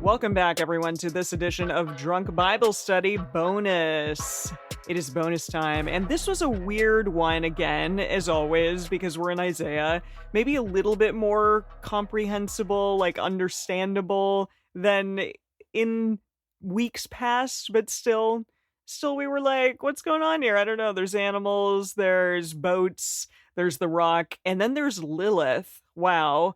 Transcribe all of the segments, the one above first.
Welcome back, everyone, to this edition of Drunk Bible Study Bonus. It is bonus time, and this was a weird one again, as always, because we're in Isaiah. Maybe a little bit more comprehensible, like understandable than in weeks past, but still we were like, what's going on here? I don't know. There's animals, there's boats, there's the rock, and then there's Lilith. Wow.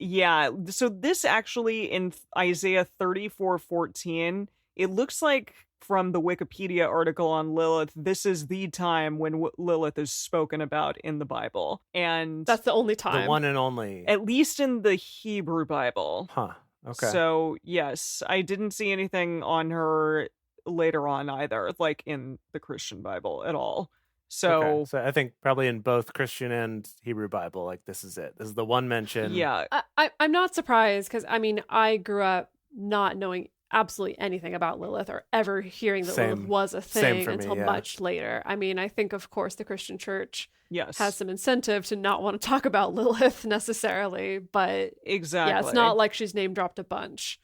Yeah, so this actually in Isaiah 34:14, it looks like from the Wikipedia article on Lilith, this is the time when Lilith is spoken about in the Bible. And that's the only time. The one and only. At least in the Hebrew Bible. Huh. Okay. So, yes, I didn't see anything on her later on either, like in the Christian Bible at all. So I think probably in both Christian and Hebrew Bible, like this is it. This is the one mention. Yeah. I'm not surprised because, I mean, I grew up not knowing absolutely anything about Lilith or ever hearing that Lilith was a thing until much later. I mean, I think, of course, the Christian church has some incentive to not want to talk about Lilith necessarily, but exactly. Yeah, it's not like she's name dropped a bunch.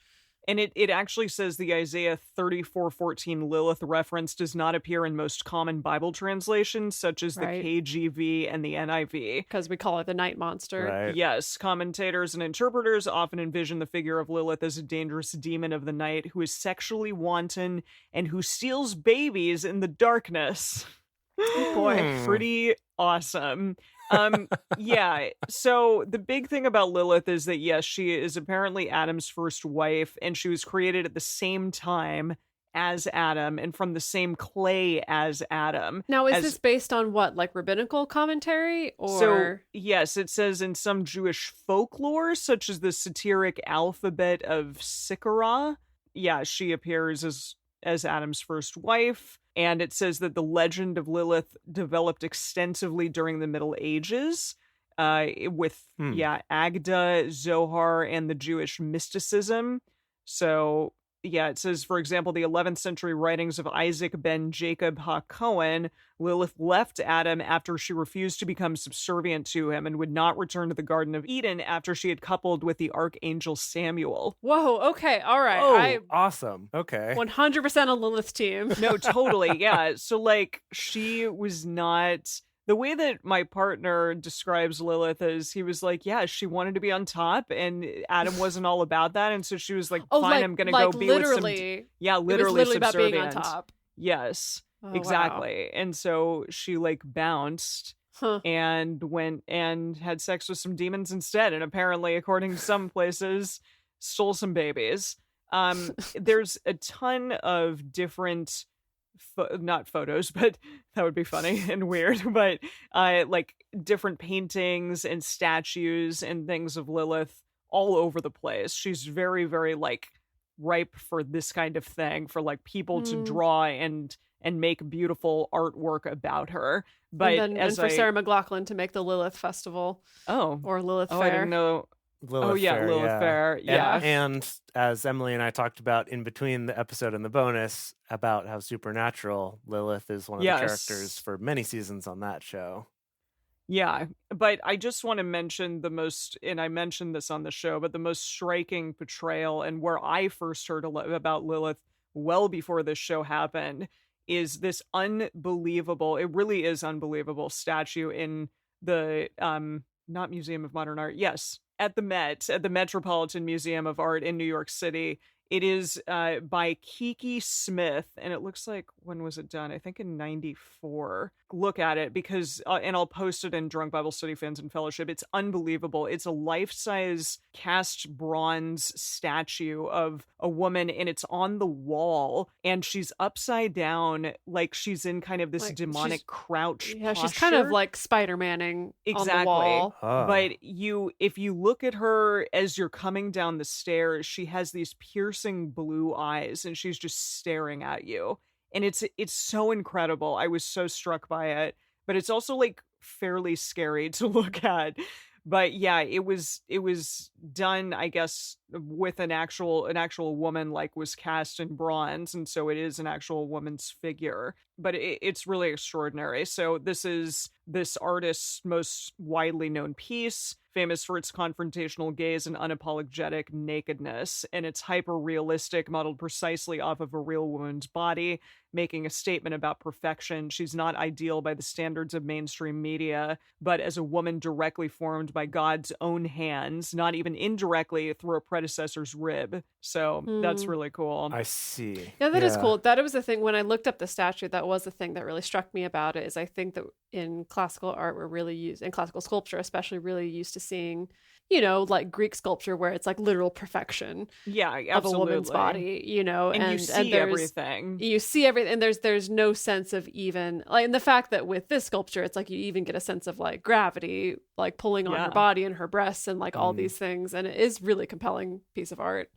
And it actually says the Isaiah 34:14 Lilith reference does not appear in most common Bible translations, such as the KJV and the NIV. Because we call it the night monster. Right. Yes, commentators and interpreters often envision the figure of Lilith as a dangerous demon of the night who is sexually wanton and who steals babies in the darkness. Oh boy, pretty awesome. Yeah, so the big thing about Lilith is that, yes, she is apparently Adam's first wife, and she was created at the same time as Adam and from the same clay as Adam. Now, is this based on what, like rabbinical commentary? Or So, yes, it says in some Jewish folklore, such as the satiric alphabet of Sikara, yeah, she appears as Adam's first wife. And it says that the legend of Lilith developed extensively during the Middle Ages with, Agda, Zohar, and the Jewish mysticism. So, yeah, it says, for example, the 11th century writings of Isaac ben Jacob ha-Cohen, Lilith left Adam after she refused to become subservient to him and would not return to the Garden of Eden after she had coupled with the archangel Samuel. Whoa, okay, all right. Oh, awesome. Okay. 100% on Lilith's team. No, totally, yeah. So, like, she was not... The way that my partner describes Lilith is he was like, yeah, she wanted to be on top and Adam wasn't all about that. And so she was like, fine, I'm going to go be literally, with some... Yeah, literally it was literally about subservient. being on top. Yes, exactly. Wow. And so she like bounced and went and had sex with some demons instead. And apparently, according to some places, stole some babies. There's a ton of different... not photos, but that would be funny and weird, but like different paintings and statues and things of Lilith all over the place. She's very, very like ripe for this kind of thing, for like people to draw and make beautiful artwork about her. But and for Sarah McLachlan to make the Lilith Festival. Or Lilith Fair. I didn't know. Lilith Fair. Yeah. And as Emily and I talked about in between the episode and the bonus about how supernatural Lilith is one of the characters for many seasons on that show. Yeah, but I just want to mention and I mentioned this on the show, but the most striking portrayal and where I first heard about Lilith well before this show happened is this unbelievable, it really is unbelievable statue in the, not Museum of Modern Art, yes, at the Met, at the Metropolitan Museum of Art in New York City. It is by Kiki Smith, and it looks like, when was it done? I think in 94. Look at it, because, and I'll post it in Drunk Bible Study Fans and Fellowship. It's unbelievable. It's a life-size cast bronze statue of a woman, and it's on the wall, and she's upside down, like she's in kind of this like demonic crouch posture. She's kind of like Spider-Manning on the wall. But if you look at her as you're coming down the stairs, she has these piercing blue eyes and she's just staring at you, and it's so incredible. I was so struck by it, but it's also like fairly scary to look at. But yeah, it was done, I guess, with an actual woman like was cast in bronze, and so it is an actual woman's figure. But it's really extraordinary. So this is this artist's most widely known piece, famous for its confrontational gaze and unapologetic nakedness, and it's hyper-realistic, modeled precisely off of a real woman's body, making a statement about perfection. She's not ideal by the standards of mainstream media, but as a woman directly formed by God's own hands, not even indirectly through a predecessor's rib. So that's really cool. I see. Yeah, that is cool. That was the thing when I looked up the statue, that was the thing that really struck me about it, is I think that in classical art, we're really used, in classical sculpture especially, really used to seeing, you know, like Greek sculpture where it's like literal perfection of a woman's body, you know, and you see everything. You see everything, and there's no sense of even, like, and the fact that with this sculpture, it's like you even get a sense of like gravity, like pulling on her body and her breasts and like all these things, and it is really compelling piece of art.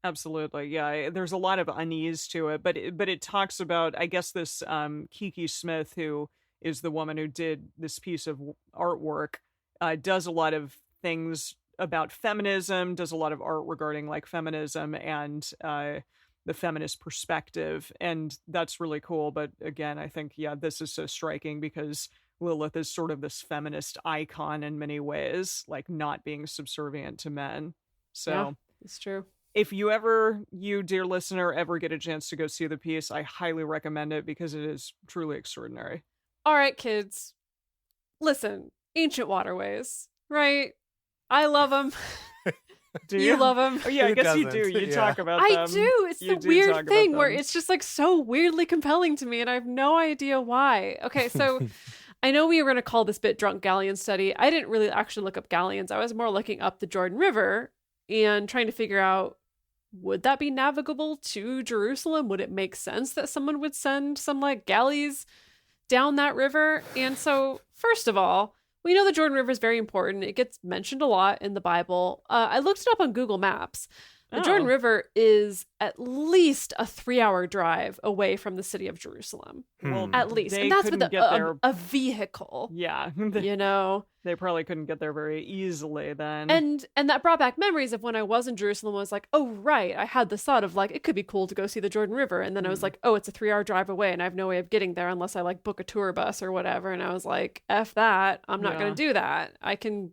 Absolutely. Yeah. There's a lot of unease to it, but it talks about, I guess, this Kiki Smith, who is the woman who did this piece of artwork, does a lot of things about feminism, does a lot of art regarding like feminism and the feminist perspective. And that's really cool. But again, I think, this is so striking because Lilith is sort of this feminist icon in many ways, like not being subservient to men. So yeah, it's true. If you, dear listener, ever get a chance to go see the piece, I highly recommend it because it is truly extraordinary. All right, kids. Listen, ancient waterways, right? I love them. Do you love them? Oh, yeah, I guess you do. You talk about them. I do. It's the weird thing where it's just like so weirdly compelling to me, and I have no idea why. Okay, so I know we were going to call this bit Drunk Galleon Study. I didn't really actually look up galleons. I was more looking up the Jordan River and trying to figure out, would that be navigable to Jerusalem? Would it make sense that someone would send some like galleys down that river? And so, first of all, we know the Jordan River is very important. It gets mentioned a lot in the Bible. I looked it up on Google Maps. The Jordan River is at least a 3-hour drive away from the city of Jerusalem. Well, at least. And that's with a vehicle. Yeah. You know? They probably couldn't get there very easily then. And that brought back memories of when I was in Jerusalem. I was like, oh, right. I had this thought of like, it could be cool to go see the Jordan River. And then I was like, oh, it's a 3-hour drive away and I have no way of getting there unless I like book a tour bus or whatever. And I was like, F that. I'm not going to do that. I can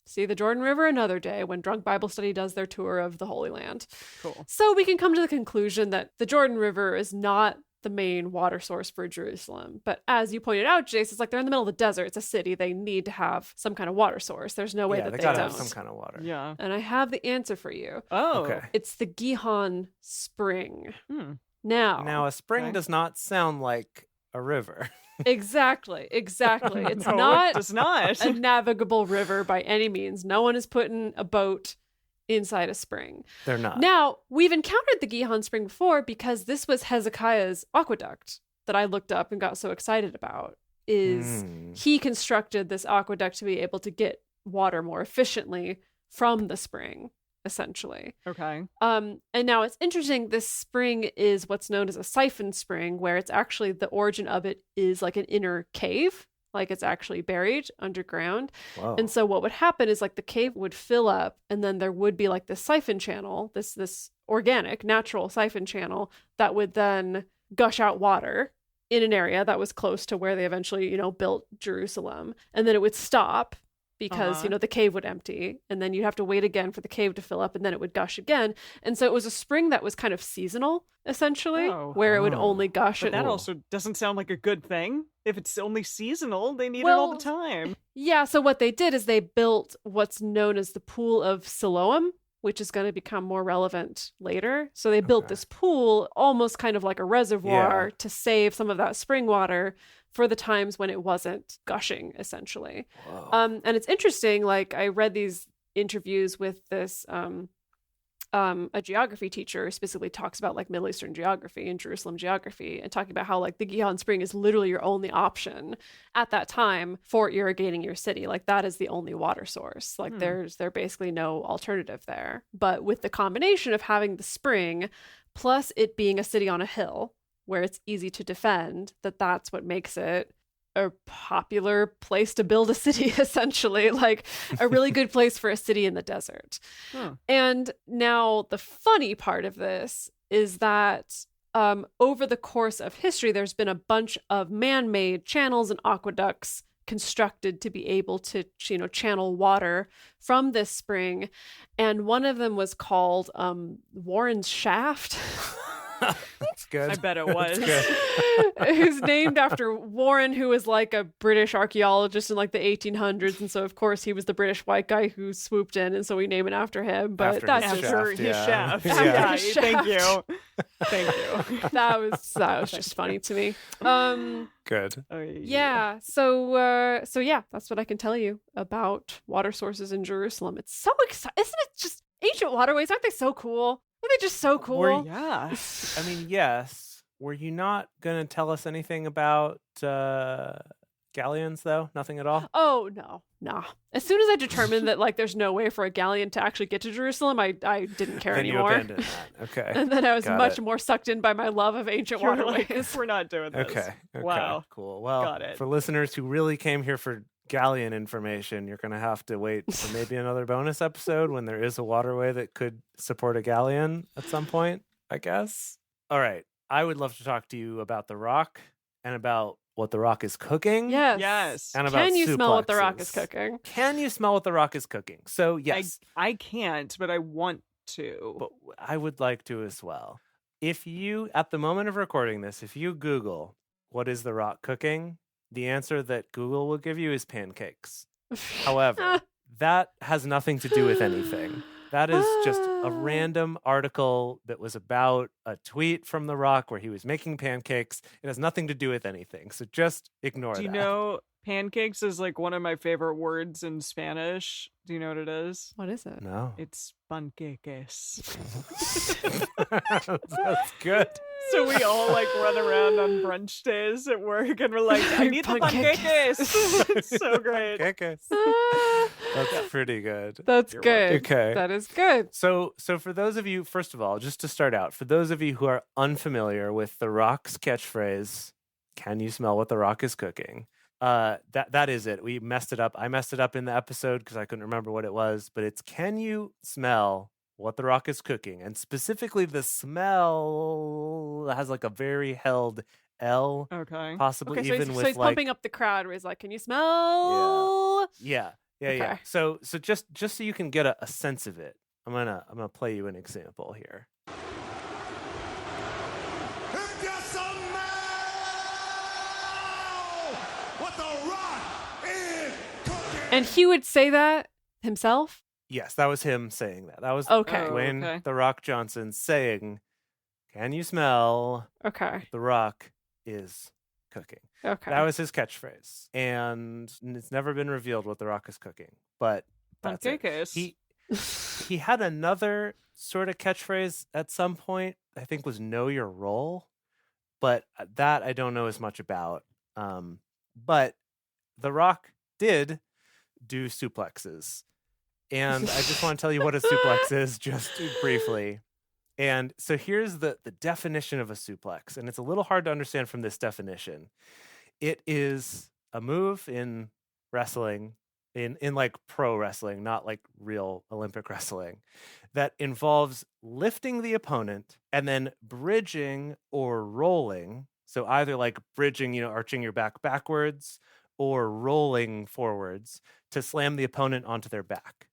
see the Jordan River another day when Drunk Bible Study does their tour of the Holy Land. Cool. So we can come to the conclusion that the Jordan River is not the main water source for Jerusalem. But as you pointed out, Jace, it's like they're in the middle of the desert. It's a city. They need to have some kind of water source. There's no way that they don't. Have some kind of water. Yeah. And I have the answer for you. Oh. Okay. It's the Gihon Spring. Now, a spring does not sound like a river. Exactly. It's No, it does not a navigable river by any means. No one is putting a boat inside a spring. They're not. Now, we've encountered the Gihon Spring before because this was Hezekiah's aqueduct that I looked up and got so excited about. He constructed this aqueduct to be able to get water more efficiently from the spring, essentially. Okay. And now it's interesting, this spring is what's known as a siphon spring, where it's actually, the origin of it is like an inner cave, like it's actually buried underground. Whoa. And so what would happen is like the cave would fill up and then there would be like this siphon channel, this organic, natural siphon channel that would then gush out water in an area that was close to where they eventually, built Jerusalem. And then it would stop because, the cave would empty, and then you'd have to wait again for the cave to fill up, and then it would gush again. And so it was a spring that was kind of seasonal, essentially, where it would only gush. But that also doesn't sound like a good thing. If it's only seasonal, they need it all the time. Yeah, so what they did is they built what's known as the Pool of Siloam, which is going to become more relevant later. So they built this pool almost kind of like a reservoir to save some of that spring water for the times when it wasn't gushing, essentially. And it's interesting, like I read these interviews with this, a geography teacher specifically talks about like Middle Eastern geography and Jerusalem geography, and talking about how like the Gihon Spring is literally your only option at that time for irrigating your city. Like that is the only water source. Like there's basically no alternative there. But with the combination of having the spring plus it being a city on a hill where it's easy to defend, that's what makes it a popular place to build a city, essentially, like a really good place for a city in the desert. And now the funny part of this is that over the course of history, there's been a bunch of man-made channels and aqueducts constructed to be able to, channel water from this spring. And one of them was called Warren's Shaft. That's good. I bet it was. It was named after Warren, who was like a British archaeologist in like the 1800s, and so of course he was the British white guy who swooped in, and so we name it after him. But after that's his shaft. Yeah. Thank you. That was just funny to me. Good. Yeah. So yeah, that's what I can tell you about water sources in Jerusalem. It's so exciting, isn't it? Just ancient waterways, aren't they so cool? Are they just so cool? Yeah. I mean, yes. Were you not going to tell us anything about galleons, though? Nothing at all? Oh, no. As soon as I determined that, like, there's no way for a galleon to actually get to Jerusalem, I didn't care anymore. You abandoned that. Okay. And then I was much more sucked in by my love of ancient waterways. Like, we're not doing this. Okay. Wow. Cool. Well, got it. For listeners who really came here for galleon information, you're going to have to wait for maybe another bonus episode when there is a waterway that could support a galleon at some point, I guess. All right. I would love to talk to you about the rock and about what the rock is cooking. Yes. And about Can you smell what the rock suplexes. is cooking? Can you smell what the rock is cooking? So, yes. I can't, but I want to. But I would like to as well. If you, at the moment of recording this, if you Google what is the rock cooking, the answer that Google will give you is pancakes. However, that has nothing to do with anything. That is just a random article that was about a tweet from The Rock where he was making pancakes. It has nothing to do with anything. So just ignore that. Do you know pancakes is like one of my favorite words in Spanish? Do you know what it is? What is it? No. It's panqueques. That's good. So we all like run around on brunch days at work and we're like, I need the panqueques. It's so great. Pancakes. That's pretty good. That's good. Okay. That is good. So for those of you, first of all, just to start out, for those of you who are unfamiliar with The Rock's catchphrase, can you smell what The Rock is cooking? That is it. We messed it up. I messed it up in the episode because I couldn't remember what it was, but it's can you smell what the rock is cooking? And specifically the smell has like a very held L. Okay. Possibly Okay, so even he's, with so he's like pumping up the crowd where he's like, can you smell? Yeah. Okay. So just so you can get a sense of it, I'm gonna play you an example here. And he would say that himself? Yes, that was him saying that. That was Okay. Dwayne The Rock Johnson saying, can you smell Okay. the rock is cooking? Okay. That was his catchphrase. And it's never been revealed what the rock is cooking. But that's it. Panqueques. He had another sort of catchphrase at some point, I think was know your role. But that I don't know as much about. But The Rock did do suplexes. And I just want to tell you what a suplex is just briefly. And so here's the definition of a suplex. And it's a little hard to understand from this definition. It is a move in wrestling, in like pro wrestling, not like real Olympic wrestling, that involves lifting the opponent and then bridging or rolling. So either like bridging, arching your back backwards or rolling forwards to slam the opponent onto their back.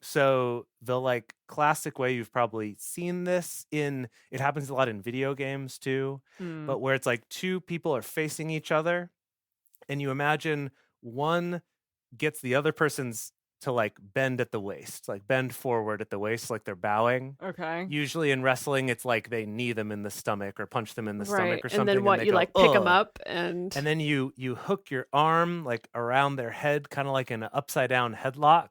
So the like classic way you've probably seen this it happens a lot in video games too, but where it's like two people are facing each other and you imagine one gets the other person's to like bend at the waist, like bend forward at the waist, like they're bowing. Okay. Usually in wrestling, it's like they knee them in the stomach or punch them in the stomach or something. And then what, you go, like pick them up and then you hook your arm like around their head, kind of like in an upside down headlock.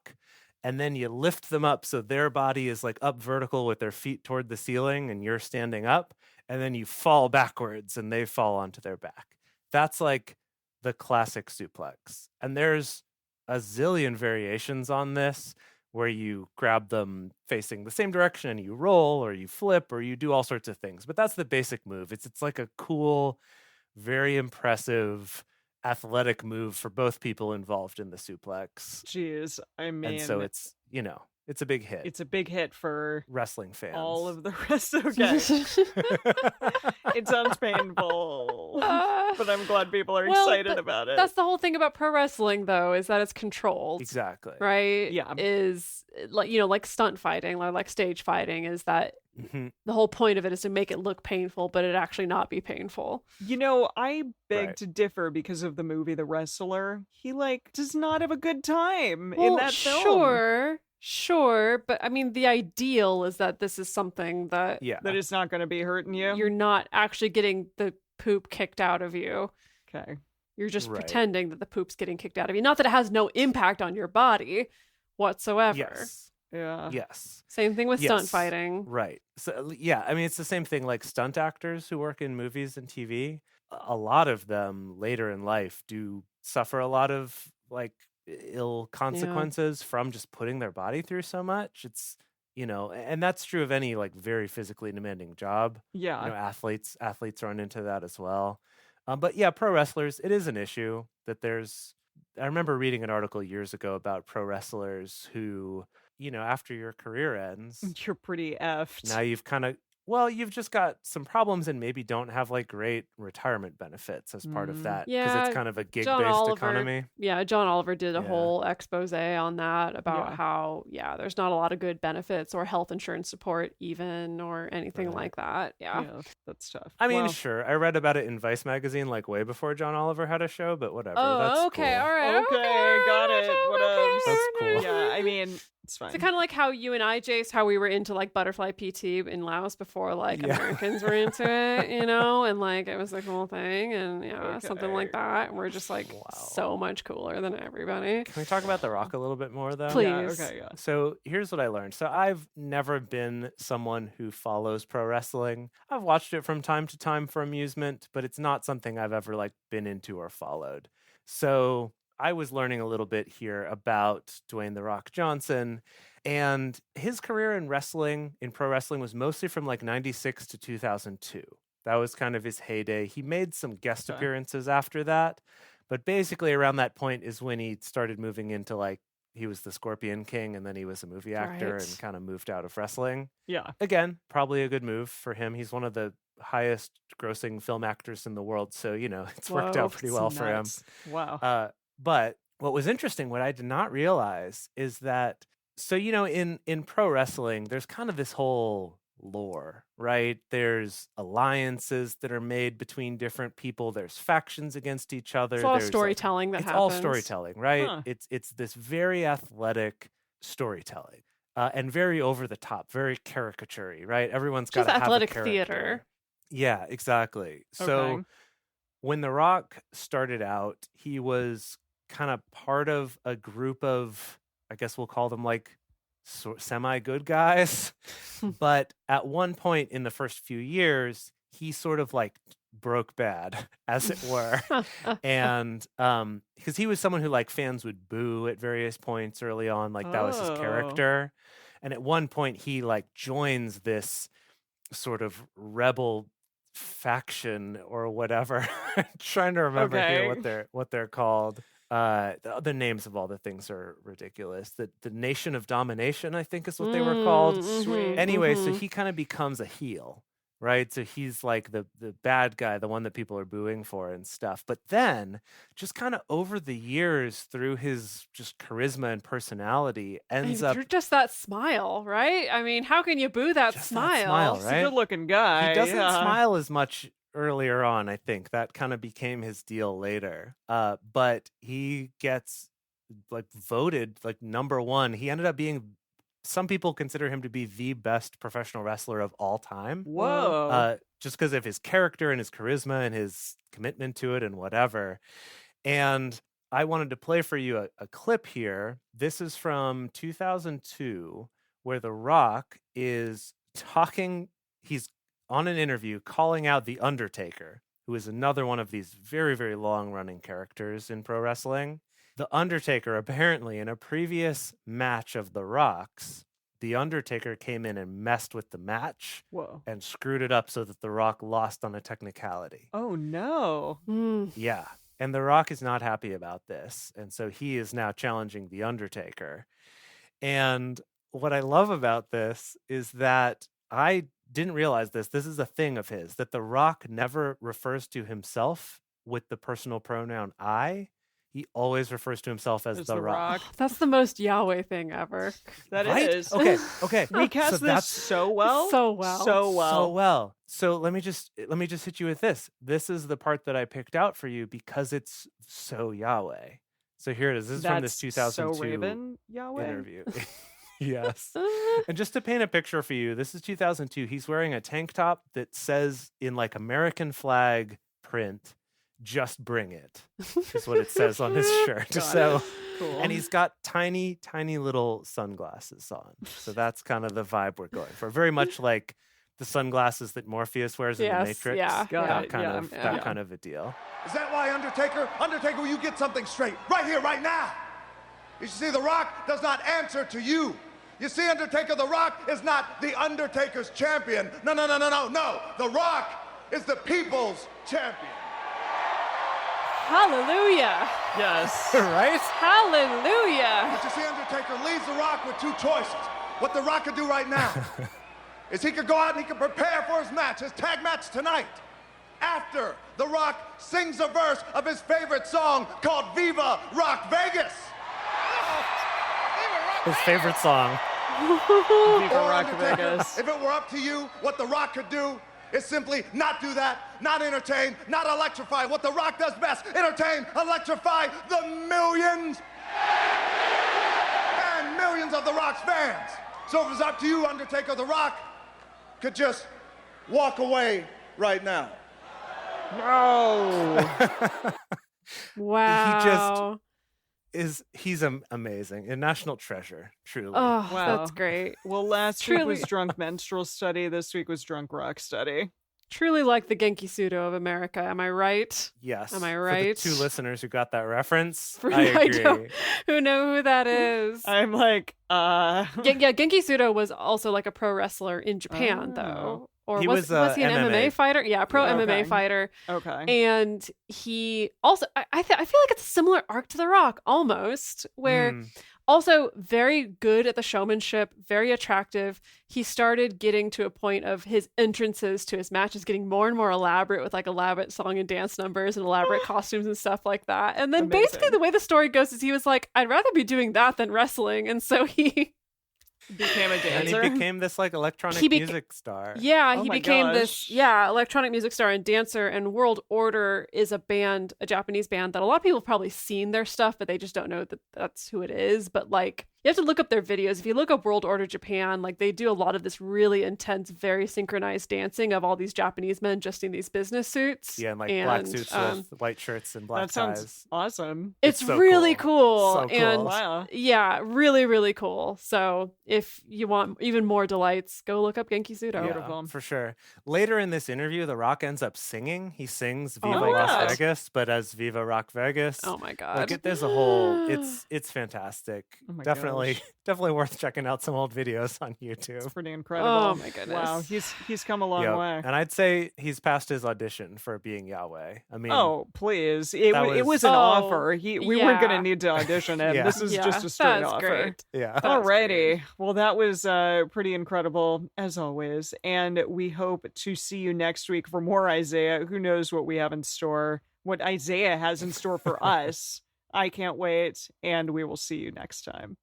And then you lift them up so their body is like up vertical with their feet toward the ceiling and you're standing up. And then you fall backwards and they fall onto their back. That's like the classic suplex. And there's a zillion variations on this where you grab them facing the same direction and you roll or you flip or you do all sorts of things. But that's the basic move. It's like a cool, very impressive, athletic move for both people involved in the suplex. Jeez, I mean, and so it's it's a big hit. It's a big hit for wrestling fans. All of the rest. Okay. It sounds painful, but I'm glad people are excited about it. That's the whole thing about pro wrestling, though, is that it's controlled. Exactly. Right? Yeah. Is like stunt fighting, like stage fighting, is that the whole point of it is to make it look painful, but it actually not be painful. I beg to differ because of the movie The Wrestler. He does not have a good time in that film. Sure, but I mean, the ideal is that this is something that that is not going to be hurting you. You're not actually getting the poop kicked out of you. Okay. You're just pretending that the poop's getting kicked out of you. Not that it has no impact on your body whatsoever. Yes. Yeah. Yes. Same thing with stunt fighting. Right. So yeah, I mean, it's the same thing like stunt actors who work in movies and TV. A lot of them later in life do suffer a lot of ill consequences from just putting their body through so much. It's and that's true of any very physically demanding job. Yeah. Athletes run into that as well. But yeah, pro wrestlers, it is an issue that I remember reading an article years ago about pro wrestlers who, after your career ends, you're pretty effed. Now you've just got some problems and maybe don't have great retirement benefits as part of that. Because it's kind of a gig-based economy. Yeah, John Oliver did a whole expose on that about how, there's not a lot of good benefits or health insurance support even or anything like that. Yeah, that's tough. I mean, sure. I read about it in Vice magazine way before John Oliver had a show, but whatever. Oh, that's okay, cool. all right. Okay, got it. Whatever. That's cool. Yeah, I mean, it's fine. It's kind of like how you and I, Jace, how we were into butterfly PT in Laos before Americans were into it, and it was a cool thing, and something like that. We're just so much cooler than everybody. Can we talk about The Rock a little bit more though? Please. Yeah. So here's what I learned. So I've never been someone who follows pro wrestling. I've watched it from time to time for amusement, but it's not something I've ever been into or followed. So I was learning a little bit here about Dwayne "The Rock" Johnson, and his career in pro wrestling was mostly from 96 to 2002. That was kind of his heyday. He made some guest appearances after that, but basically around that point is when he started moving into he was the Scorpion King, and then he was a movie actor and kind of moved out of wrestling. Yeah. Again, probably a good move for him. He's one of the highest grossing film actors in the world, so it's worked out pretty well for him. Wow. But what was interesting, what I did not realize is that, so, in pro wrestling, there's kind of this whole lore, right? There's alliances that are made between different people. There's factions against each other. It's all storytelling that happens. It's all storytelling, right? Huh. It's this very athletic storytelling and very over the top, very caricature-y, right? Everyone's got to have athletic a character. theater. Yeah, exactly. So when The Rock started out, he was kind of part of a group of, I guess we'll call them semi-good guys. But at one point in the first few years, he sort of broke bad, as it were. And because he was someone who fans would boo at various points early on, that was his character. And at one point he joins this sort of rebel faction or whatever. I'm trying to remember here what they're called. The names of all the things are ridiculous. The Nation of Domination, I think, is what they were called. Sweet. Anyway, so he kind of becomes a heel, right? So he's the bad guy, the one that people are booing for and stuff. But then, just kind of over the years, through his just charisma and personality, You're just that smile, right? I mean, how can you boo that smile? Right? He's a good-looking guy. He doesn't smile as much earlier on, I think. That kind of became his deal later. But he gets voted number one. He ended up being, some people consider him to be the best professional wrestler of all time. Whoa. Just because of his character and his charisma and his commitment to it and whatever. And I wanted to play for you a clip here. This is from 2002, where The Rock is talking, he's on an interview calling out The Undertaker, who is another one of these very, very long-running characters in pro wrestling. The Undertaker, apparently, in a previous match of The Rock's, The Undertaker came in and messed with the match. Whoa. And screwed it up so that The Rock lost on a technicality. Oh, no. Yeah. And The Rock is not happy about this. And so he is now challenging The Undertaker. And what I love about this is that I didn't realize this. This is a thing of his, that The Rock never refers to himself with the personal pronoun I. He always refers to himself as The Rock. Oh, that's the most Yahweh thing ever. That right? is. Okay. We cast this so well. So well. So well. So let me just hit you with this. This is the part that I picked out for you because it's so Yahweh. So here it is. This is from this 2002 so Raven, Yahweh? interview. Yes. And just to paint a picture for you, this is 2002. He's wearing a tank top that says in like American flag print, "Just bring it," is what it says on his shirt. So cool. And he's got tiny, tiny little sunglasses on. So that's kind of the vibe we're going for. Very much like the sunglasses that Morpheus wears in The Matrix. Yeah. That kind of a deal. Is that why, Undertaker? Undertaker, will you get something straight? Right here, right now. You see, The Rock does not answer to you. You see, Undertaker, The Rock is not the Undertaker's champion. No. The Rock is the people's champion. Hallelujah. Yes. Right? Hallelujah. But you see, Undertaker leaves The Rock with two choices. What The Rock could do right now is he could go out and he could prepare for his match, his tag match tonight. After The Rock sings a verse of his favorite song called Viva Rock Vegas. His favorite song. Viva Rock Vegas. If it were up to you, what The Rock could do is simply not do that, not entertain, not electrify. What The Rock does best, entertain, electrify the millions and millions of The Rock's fans. So if it's up to you, Undertaker, The Rock could just walk away right now. No. Wow. He's amazing. A national treasure, truly. Oh, Wow. that's great. Well, last week was Drunk Menstrual Study. This week was Drunk Rock Study. Truly like the Genki Sudo of America. Am I right? Yes. Am I right? For the two listeners who got that reference, For I agree. who know who that is. I'm like, Yeah, Genki Sudo was also like a pro wrestler in Japan, though. Or He was he an MMA fighter? Yeah, pro MMA fighter. Okay. And he also, I feel like it's a similar arc to The Rock, almost, where also very good at the showmanship, very attractive. He started getting to a point of his entrances to his matches getting more and more elaborate with like elaborate song and dance numbers and elaborate costumes and stuff like that. And then basically the way the story goes is he was like, I'd rather be doing that than wrestling. And so he became a dancer. And he became this like electronic music star. Yeah, he became this electronic music star and dancer. And World Order is a band, a Japanese band that a lot of people have probably seen their stuff, but they just don't know that that's who it is. But like, you have to look up their videos. If you look up World Order Japan, like they do a lot of this really intense, very synchronized dancing of all these Japanese men just in these business suits. Yeah, and like black suits with white shirts and black ties. That sounds awesome. It's so really cool. So cool. And wow. Yeah, really, really cool. So if you want even more delights, go look up Genki Sudo. Yeah, for sure. Later in this interview, The Rock ends up singing. He sings Viva my Las God. Vegas, but as Viva Rock Vegas. Oh my God. Like there's a whole, it's fantastic. Oh my Definitely worth checking out some old videos on YouTube. It's pretty incredible. Oh my goodness. Wow, he's come a long way. And I'd say he's passed his audition for being Yahweh. I mean, oh please, it was an Oh, offer. We weren't going to need to audition him. Yeah. This is just a straight that's offer. great. yeah. Alrighty. Well, that was pretty incredible as always, and we hope to see you next week for more Isaiah. Who knows what we have in store? What Isaiah has in store for us? I can't wait, and we will see you next time.